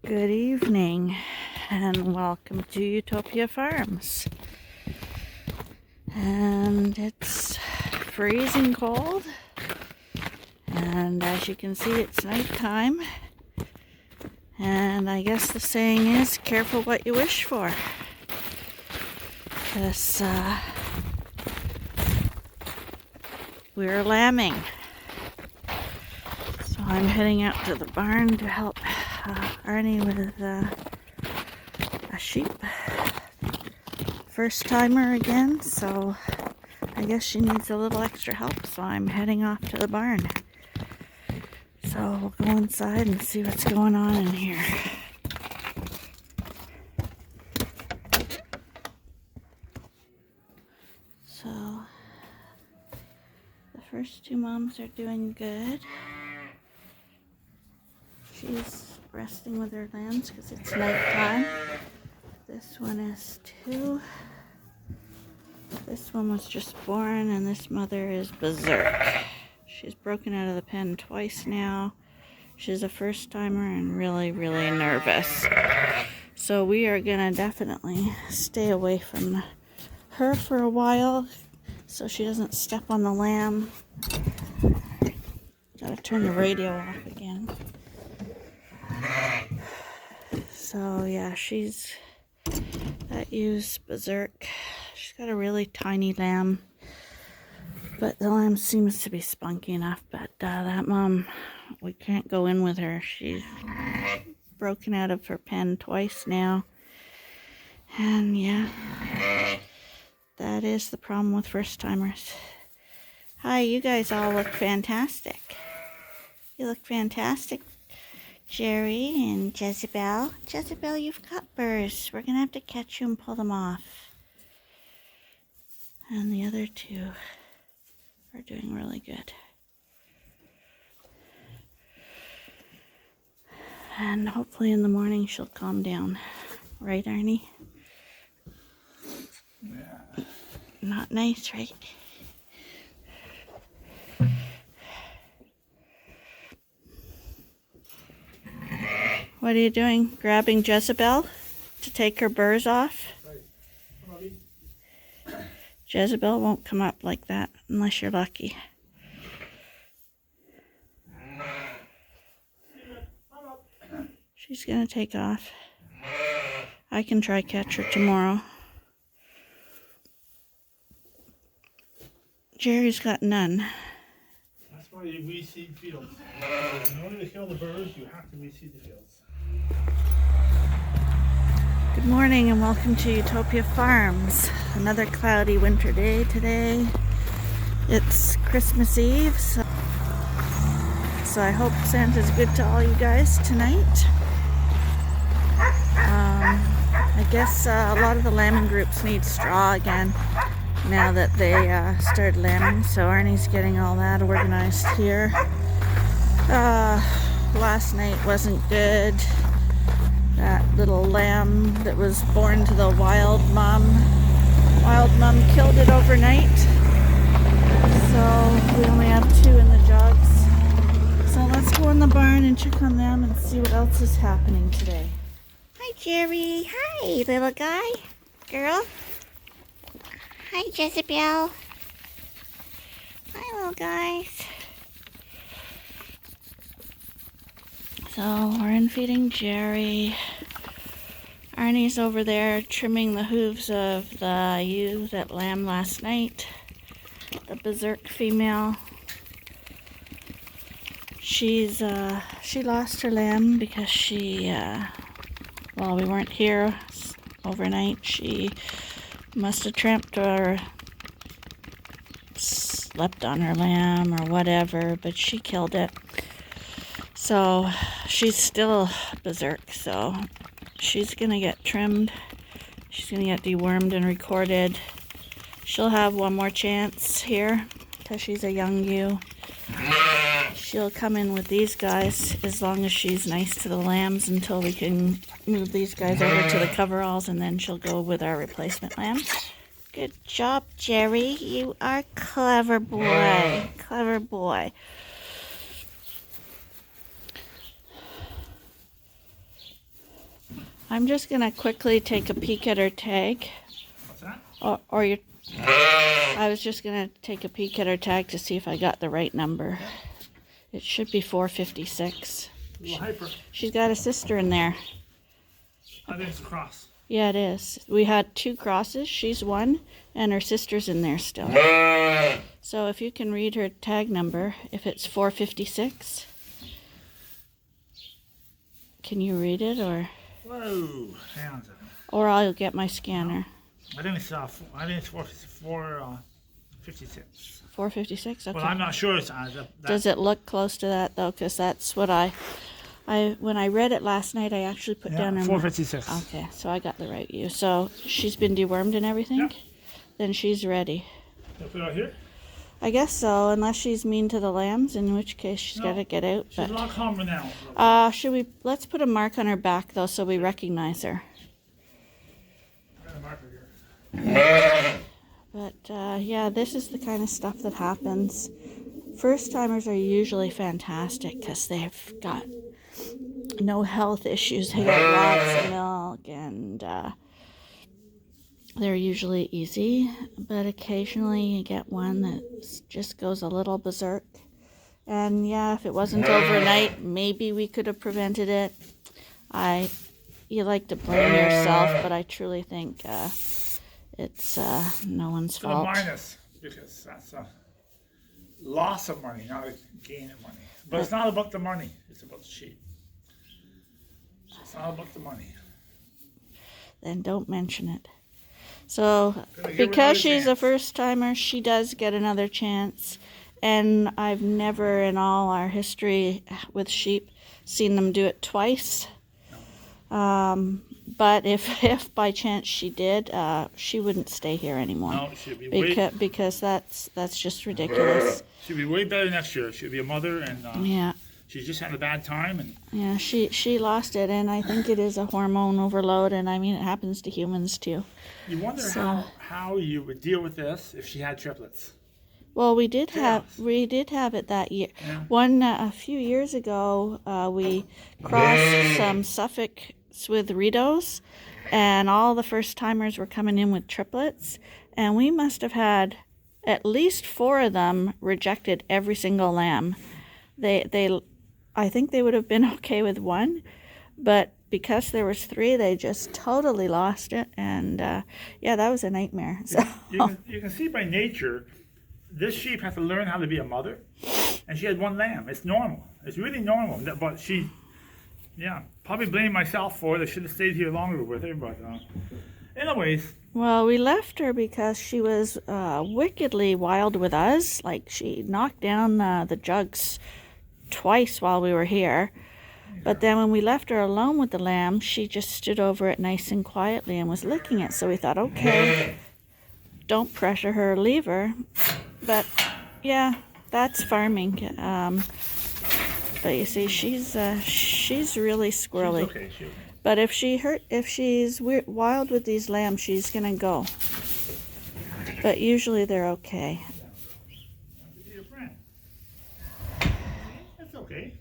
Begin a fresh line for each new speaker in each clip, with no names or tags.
Good evening and welcome to Ewetopia Farms. And it's freezing cold, and as you can see, it's nighttime. And I guess the saying is, careful what you wish for. Because we're lambing. So I'm heading out to the barn to help Arnie with a sheep. First timer again, so I guess she needs a little extra help, so I'm heading off to the barn. So we'll go inside and see what's going on in here. So the first two moms are doing good. She's resting with her lambs because it's nighttime. This one is 2. This one was just born, and this mother is berserk. She's broken out of the pen twice now. She's a first timer and really, really nervous. So we are gonna definitely stay away from her for a while so she doesn't step on the lamb. Gotta turn the radio off again. So yeah, she's that ewes berserk. She's got a really tiny lamb, but the lamb seems to be spunky enough. But that mom, we can't go in with her. She's broken out of her pen twice now, and yeah, that is the problem with first timers. Hi, you guys all look fantastic. You look fantastic, Jerry and Jezebel. Jezebel, you've got burrs. We're gonna have to catch you and pull them off. And the other two are doing really good. And hopefully in the morning she'll calm down. Right, Arnie?
Yeah.
Not nice, right? What are you doing? Grabbing Jezebel to take her burrs off?
Right.
Jezebel won't come up like that unless you're lucky. She's gonna take off. I can try catch her tomorrow. Jerry's got none.
That's why you reseed fields. In order to kill the birds, you have to reseed the fields.
Good morning and welcome to Ewetopia Farms. Another cloudy winter day today. It's Christmas Eve, so I hope Santa's good to all you guys tonight. I guess a lot of the lambing groups need straw again now that they started lambing, so Arnie's getting all that organized here. Last night wasn't good. That little lamb that was born to the wild mom killed it overnight, so we only have 2 in the jugs. So let's go in the barn and check on them and see what else is happening today. Hi, Jerry. Hi, little guy. Girl. Hi, Jezebel. Hi, little guys. So we're in feeding Jerry. Arnie's over there trimming the hooves of the ewe that lamb last night. The berserk female. She lost her lamb because while we weren't here overnight, she must have tramped or slept on her lamb or whatever, but she killed it. So she's still berserk, so she's gonna get trimmed. She's gonna get dewormed and recorded. She'll have one more chance here because she's a young ewe. She'll come in with these guys as long as she's nice to the lambs until we can move these guys over to the coveralls, and then she'll go with our replacement lamb. Good job, Jerry. You are clever boy. Clever boy. I'm just going to quickly take a peek at her tag.
What's that?
Or your... I was just going to take a peek at her tag to see if I got the right number. It should be 456. She's got a sister in there.
I think it's a cross.
Yeah, it is. We had 2 crosses. She's one, and her sister's in there still. So if you can read her tag number, if it's 456, can you read it, or?
Whoa! Hang on a second.
Or I'll get my scanner.
I think it's 456.
456. Okay.
Well, I'm not sure.
Does it look close to that though? Because that's what when I read it last night, I actually put down her
456.
Okay, so I got the right view. So she's been dewormed and everything?
Yeah.
Then she's ready.
Can I put it out here?
I guess so, unless she's mean to the lambs, in which case she's got to get out.
She's a lot calmer now.
Let's put a mark on her back though so we recognize her.
I got a marker here.
But yeah, this is the kind of stuff that happens. First timers are usually fantastic because they've got no health issues. They got lots of milk, and they're usually easy. But occasionally you get one that just goes a little berserk. And yeah, if it wasn't overnight, maybe we could have prevented it. You like to blame yourself, but I truly think it's no one's fault.
It's a minus, because that's a loss of money, not a gain of money. But it's not about the money, it's about the sheep. It's not about the money.
Then don't mention it. So, because she's a first timer, she does get another chance. And I've never in all our history with sheep seen them do it twice. But if by chance she did, she wouldn't stay here anymore.
No, she'd be
because that's just ridiculous.
She'll be way better next year. She'll be a mother, and
yeah,
she's just had a bad time. And
yeah, she lost it, and I think it is a hormone overload, and I mean it happens to humans too.
You wonder how you would deal with this if she had triplets.
Well, we did have it that year. Yeah. A few years ago, we crossed some Suffolk with Ritos, and all the first timers were coming in with triplets, and we must have had at least 4 of them rejected every single lamb. I think they would have been okay with 1, but because there was 3, they just totally lost it, and yeah, that was a nightmare. So
you can see by nature, this sheep has to learn how to be a mother, and she had 1 lamb. It's normal. It's really normal. But probably blame myself for it. I should have stayed here longer with her. But anyways.
Well, we left her because she was wickedly wild with us. Like, she knocked down the jugs twice while we were here. But then when we left her alone with the lamb, she just stood over it nice and quietly and was licking it. So we thought, okay, don't pressure her, leave her. But yeah, that's farming. But you see, she's really squirrely.
She's okay. She's okay.
But if she's wild with these lambs, she's gonna go. But usually they're okay.
That's okay.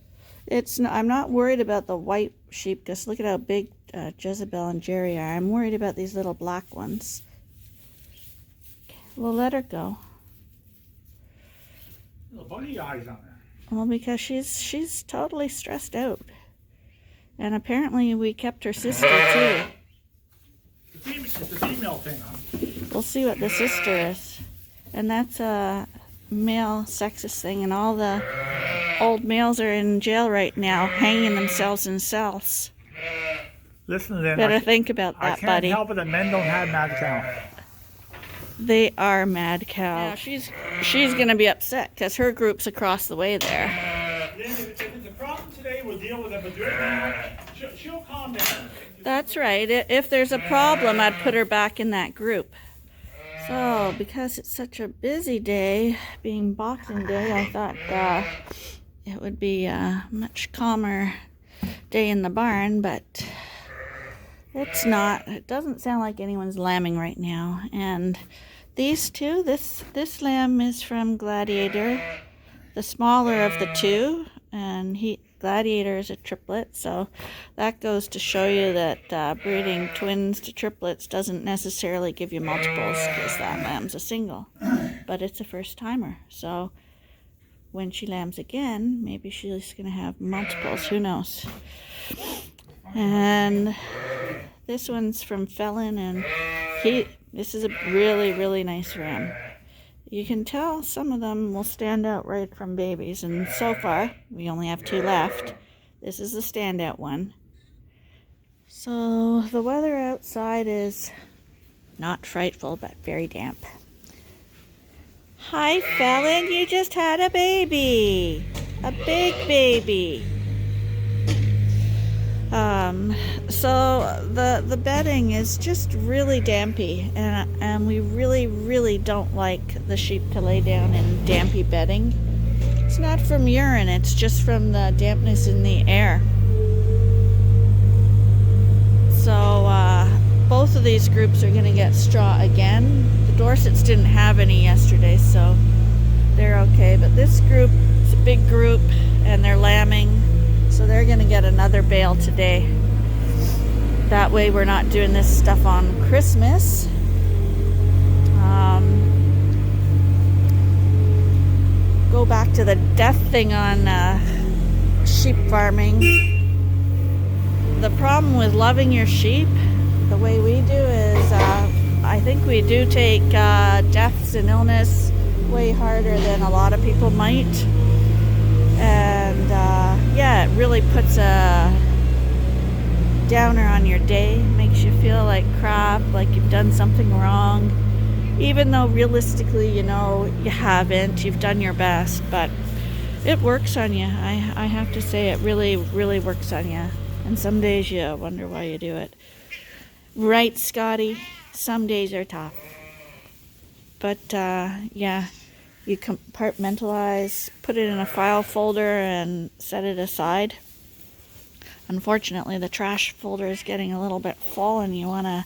I'm not worried about the white sheep, because look at how big Jezebel and Jerry are. I'm worried about these little black ones. We'll let her go.
Little buggy eyes on her.
Well, because she's totally stressed out. And apparently we kept her sister too.
It's a female thing, huh?
We'll see what the sister is. And that's a male sexist thing, and all the old males are in jail right now, hanging themselves in cells.
Listen, then.
Better think about that, buddy.
I can't help it that men don't have mad cow.
They are mad cow. Yeah, she's gonna be upset because her group's across the way there.
If it's a problem today, we'll deal with it. But right now, she'll calm down.
That's right. If there's a problem, I'd put her back in that group. So, because it's such a busy day, being Boxing Day, I thought it would be a much calmer day in the barn, but it's not. It doesn't sound like anyone's lambing right now. And these two, this lamb is from Gladiator, the smaller of the two, and Gladiator is a triplet, so that goes to show you that breeding twins to triplets doesn't necessarily give you multiples, because that lamb's a single, but it's a first timer. So when she lambs again, maybe she's going to have multiples, who knows. And this one's from Felon, and this is a really, really nice ram. You can tell some of them will stand out right from babies, and so far we only have 2 left. This is the standout one. So the weather outside is not frightful, but very damp. Hi, Felon, you just had a baby, a big baby. So the bedding is just really dampy, and we really, really don't like the sheep to lay down in dampy bedding. It's not from urine, it's just from the dampness in the air. So both of these groups are going to get straw again. The Dorsets didn't have any yesterday, so they're okay. But this group is a big group, and they're lambing, so they're going to get another bale today. That way we're not doing this stuff on Christmas. Go back to the death thing on sheep farming. The problem with loving your sheep, the way we do is, I think we do take deaths and illness way harder than a lot of people might. And yeah, it really puts a downer on your day, makes you feel like crap, like you've done something wrong, even though realistically, you know, you haven't. You've done your best, but it works on you. I have to say, it really, really works on you. And some days you wonder why you do it. Right, Scotty? Some days are tough. But yeah, you compartmentalize, put it in a file folder, and set it aside. Unfortunately, the trash folder is getting a little bit full, and you want to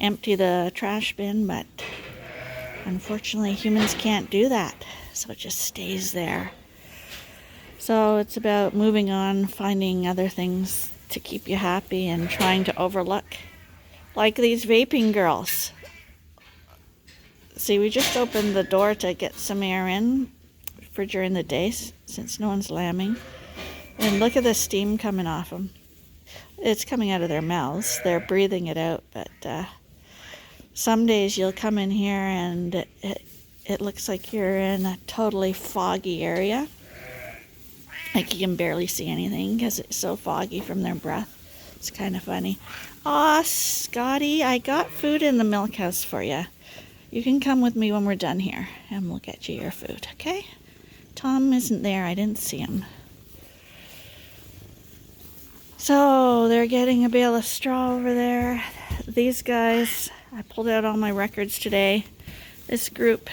empty the trash bin, but unfortunately humans can't do that, so it just stays there. So it's about moving on, finding other things to keep you happy, and trying to overlook. Like these vaping girls. See, we just opened the door to get some air in for during the day, since no one's lambing. And look at the steam coming off them. It's coming out of their mouths. They're breathing it out, but some days you'll come in here and it looks like you're in a totally foggy area. Like you can barely see anything because it's so foggy from their breath. It's kind of funny. Aw, Scotty, I got food in the milk house for you. You can come with me when we're done here, and we'll get you your food, okay? Tom isn't there. I didn't see him. So they're getting a bale of straw over there. These guys, I pulled out all my records today. This group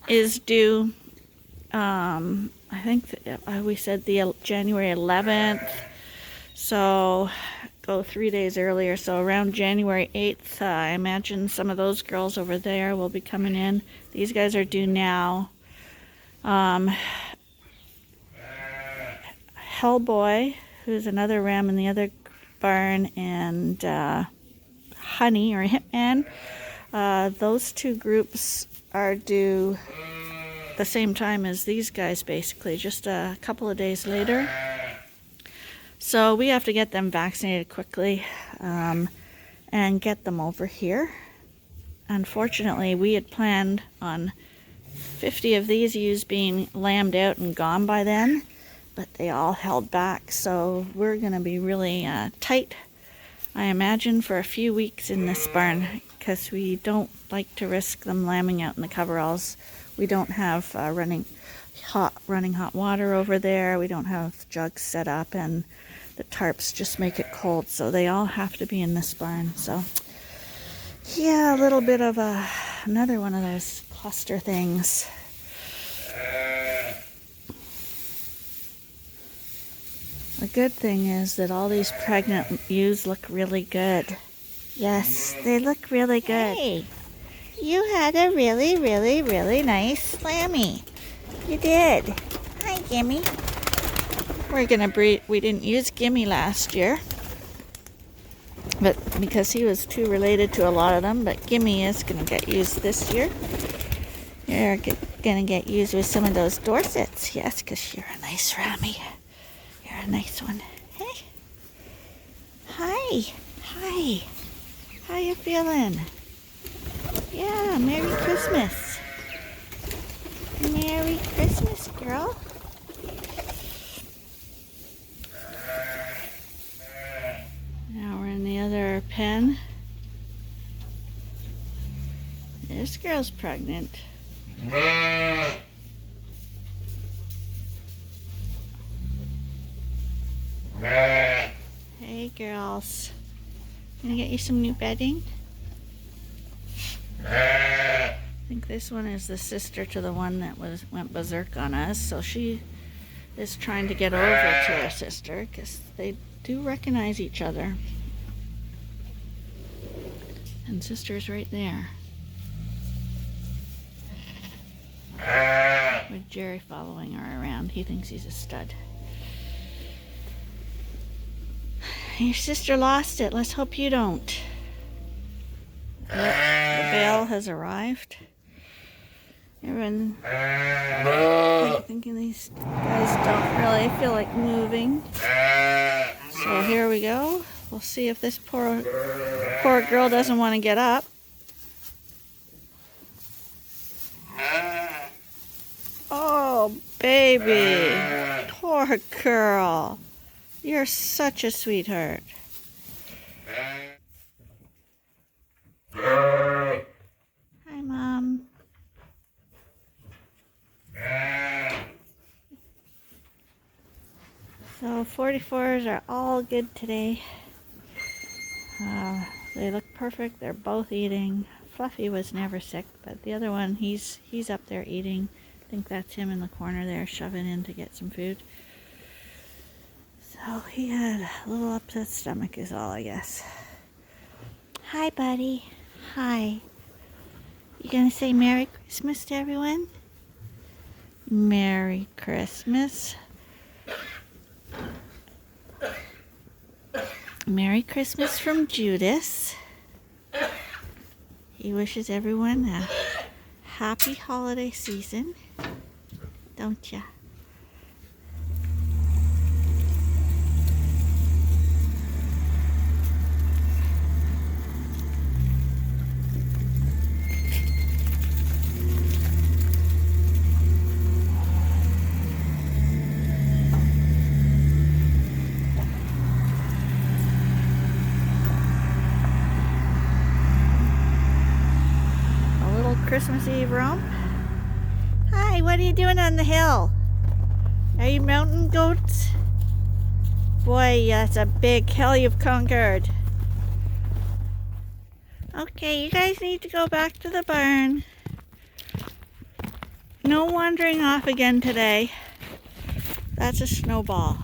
is due, I think we said the January 11th. So go 3 days earlier. So around January 8th, I imagine some of those girls over there will be coming in. These guys are due now. Hellboy, who's another ram in the other barn, and Honey, or Hitman, those two groups are due the same time as these guys, basically, just a couple of days later. So we have to get them vaccinated quickly and get them over here. Unfortunately, we had planned on 50 of these ewes being lambed out and gone by then, but they all held back, so we're going to be really tight, I imagine, for a few weeks in this barn, because we don't like to risk them lambing out in the coveralls. We don't have running hot water over there. We don't have jugs set up, and the tarps just make it cold, so they all have to be in this barn. So yeah, a little bit of another one of those cluster things. The good thing is that all these pregnant ewes look really good. Yes, they look really good. Hey, you had a really, really, really nice lammy. You did. Hi, Gimme. We're gonna breed. We didn't use Gimme last year, but because he was too related to a lot of them. But Gimme is gonna get used this year. You're gonna get used with some of those Dorsets, yes, because you're a nice Rammy. You're a nice one. Hey, hi, hi. How you feeling? Yeah, Merry Christmas. Merry Christmas, girl. Now we're in the other pen. This girl's pregnant. Hey, girls. Gonna get you some new bedding? I think this one is the sister to the one that went berserk on us, so she is trying to get over to her sister because they do recognize each other. And sister's right there. With Jerry following her around. He thinks he's a stud. Your sister lost it. Let's hope you don't. Yep, the bail has arrived. Everyone thinking these guys don't really feel like moving. So here we go. We'll see if this poor girl doesn't want to get up. Oh, baby. Poor girl. You're such a sweetheart. Hi, Mom. So 44s are all good today. They look perfect. They're both eating. Fluffy was never sick, but the other one, he's up there eating. I think that's him in the corner there, shoving in to get some food. So he had a little upset stomach is all, I guess. Hi, buddy. Hi. You gonna say Merry Christmas to everyone? Merry Christmas. Merry Christmas from Judas. He wishes everyone a happy holiday season. Don't ya? Christmas Eve romp. Hi, what are you doing on the hill? Are you mountain goats? Boy, that's a big hill you've conquered. Okay, you guys need to go back to the barn. No wandering off again today. That's a snowball.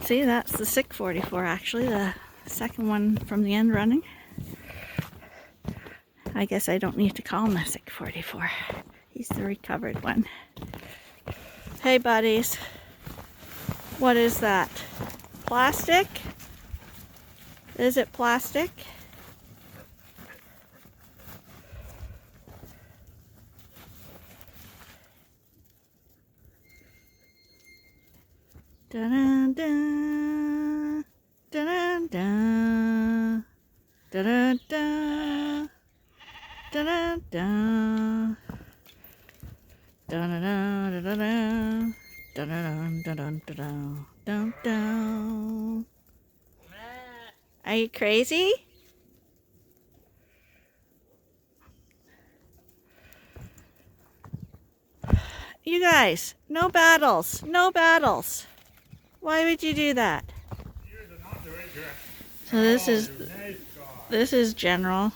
See, that's the sick 44 actually, the second one from the end running. I guess I don't need to call him a sick 44. He's the recovered one. Hey buddies, what is that? Plastic? Is it plastic? Dun dun dun dun dun dun dun dun dun. Are you crazy? You guys, no battles, no battles. Why would you do that? So this is General.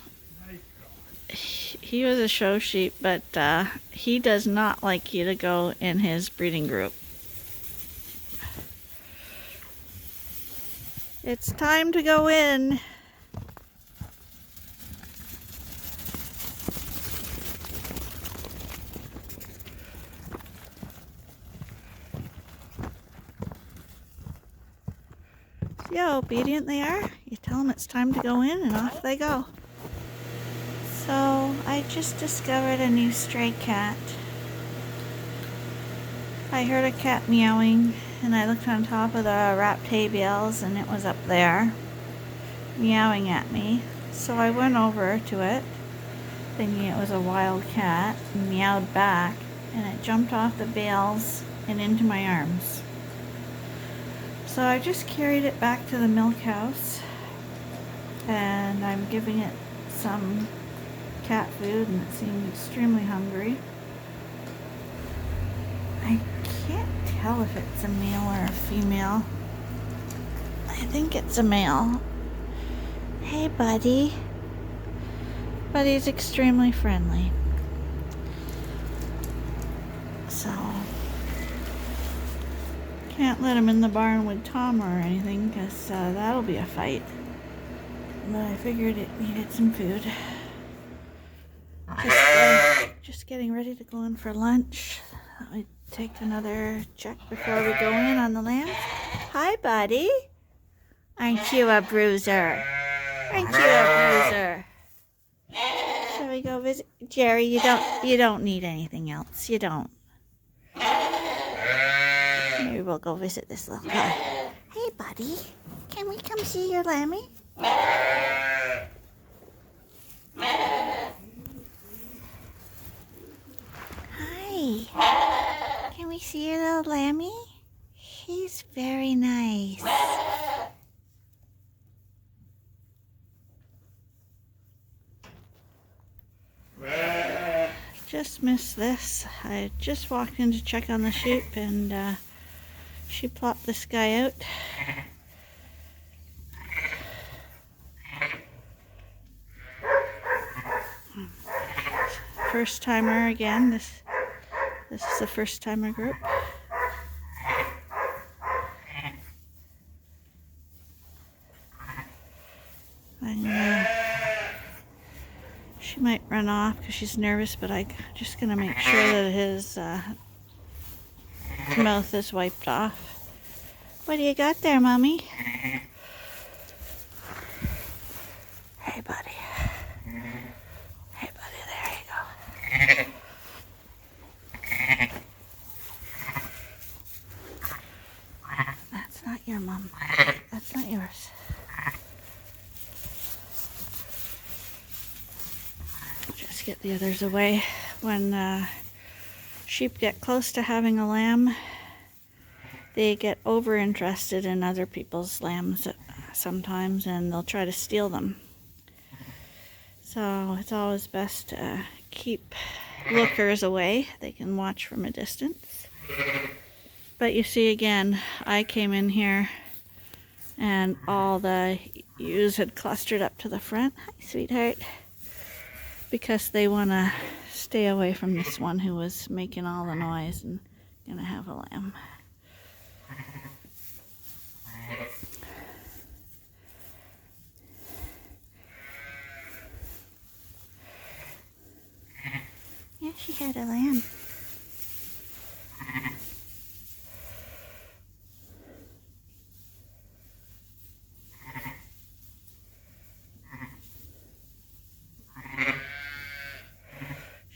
He was a show sheep, but he does not like you to go in his breeding group. It's time to go in. See how obedient they are? You tell them it's time to go in and off they go. So I just discovered a new stray cat. I heard a cat meowing and I looked on top of the wrapped hay bales and it was up there meowing at me. So I went over to it thinking it was a wild cat and meowed back, and it jumped off the bales and into my arms. So I just carried it back to the milk house and I'm giving it some cat food and it seemed extremely hungry. I can't tell if it's a male or a female. I think it's a male. Hey buddy. Buddy's extremely friendly. So can't let him in the barn with Tom or anything because that'll be a fight. But I figured it needed some food. Just getting ready to go in for lunch. I take another check before we go in on the lambs. Hi, buddy. Aren't you a bruiser? Aren't you a bruiser? Shall we go visit Jerry? You don't need anything else. You don't. Maybe we'll go visit this little guy. Hey, buddy. Can we come see your lammy? Hi. Can we see your little lammy? He's very nice. Just missed this. I just walked in to check on the sheep and she plopped this guy out. First timer again. This is the first timer group. And she might run off because she's nervous, but I'm just going to make sure that his mouth is wiped off. What do you got there, Mommy? Hey, buddy. Hey, buddy, there you go. That's not your mom. That's not yours. Just get the others away. When sheep get close to having a lamb, they get over interested in other people's lambs sometimes, and they'll try to steal them. So it's always best to keep lookers away. They can watch from a distance. But you see, again, I came in here and all the ewes had clustered up to the front. Hi, sweetheart. Because they want to stay away from this one who was making all the noise and gonna have a lamb. Yeah, she had a lamb.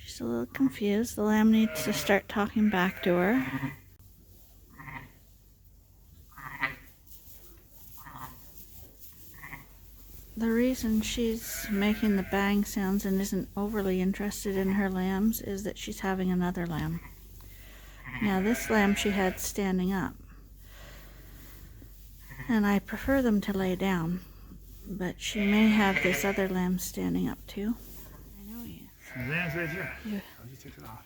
She's a little confused. The lamb needs to start talking back to her. The reason she's making the bang sounds and isn't overly interested in her lambs is that she's having another lamb. Now this lamb she had standing up. And I prefer them to lay down. But she may have this other lamb standing up too. I know he is.
The lamb's right here.
Yeah.
Oh, you took it off.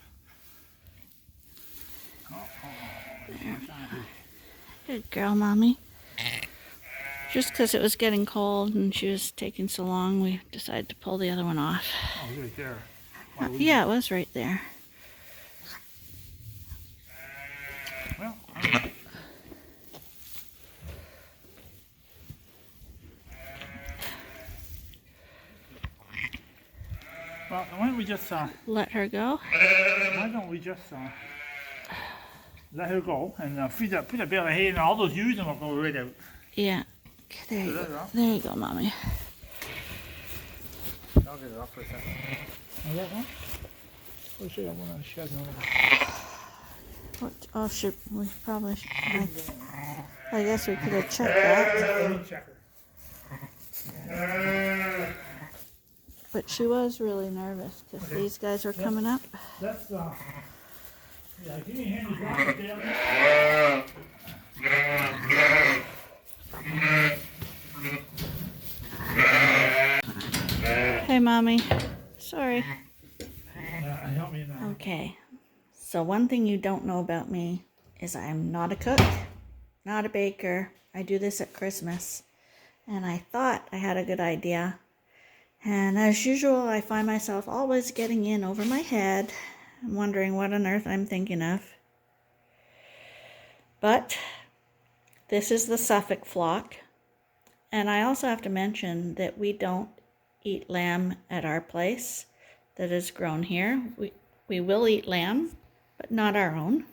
Good girl, Mommy. Just because it was getting cold and she was taking so long, we decided to pull the other one off.
Oh, it's right there.
Yeah, it was right there.
Well, Well, why don't we just
let her go?
why don't we just let her go and put a bit of hay in all those using will go right out.
Yeah. Okay, there you go. There you go, Mommy.
I'll get it off for a second. Is that one? Oh, shit, I want to shed another.
What? Oh, shoot. We probably should. I guess we could have checked that.
Check her.
But she was really nervous because these guys were coming up.
That's, yeah, give me a hand. You got it,
Hey, Mommy. Sorry.
help me now.
Okay. So one thing you don't know about me is I'm not a cook, not a baker. I do this at Christmas. And I thought I had a good idea. And as usual, I find myself always getting in over my head and wondering what on earth I'm thinking of. But this is the Suffolk flock. And I also have to mention that we don't eat lamb at our place that is grown here. We will eat lamb, but not our own.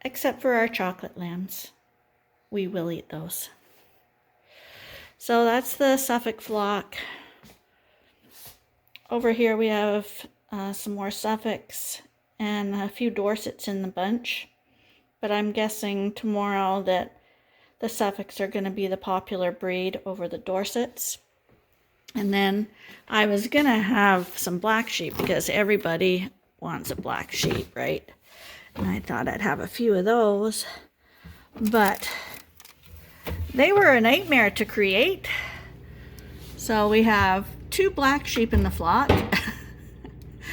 Except for our chocolate lambs. We will eat those. So that's the Suffolk flock. Over here we have some more Suffolks and a few Dorsets in the bunch. But I'm guessing tomorrow that the Suffolks are going to be the popular breed over the Dorsets. And then I was going to have some black sheep because everybody wants a black sheep, right? And I thought I'd have a few of those. But they were a nightmare to create. So we have 2 black sheep in the flock.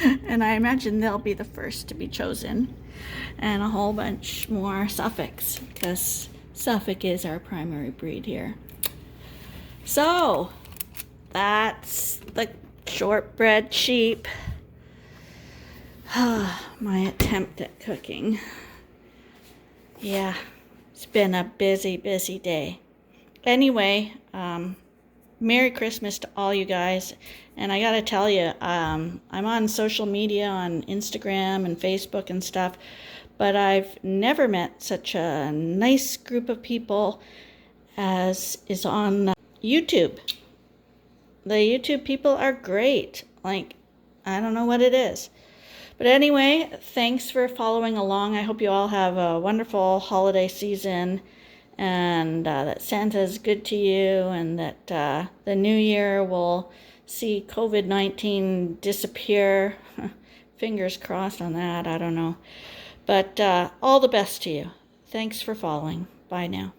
And I imagine they'll be the first to be chosen. And a whole bunch more Suffolks, because Suffolk is our primary breed here. So that's the shortbread sheep. My attempt at cooking. Yeah, it's been a busy, busy day. Anyway, Merry Christmas to all you guys. And I gotta tell you, I'm on social media, on Instagram and Facebook and stuff, but I've never met such a nice group of people as is on YouTube. The YouTube people are great. Like, I don't know what it is. But anyway, thanks for following along. I hope you all have a wonderful holiday season, and that Santa's good to you, and that the new year will see COVID-19 disappear. Fingers crossed on that, I don't know. But all the best to you. Thanks for following. Bye now.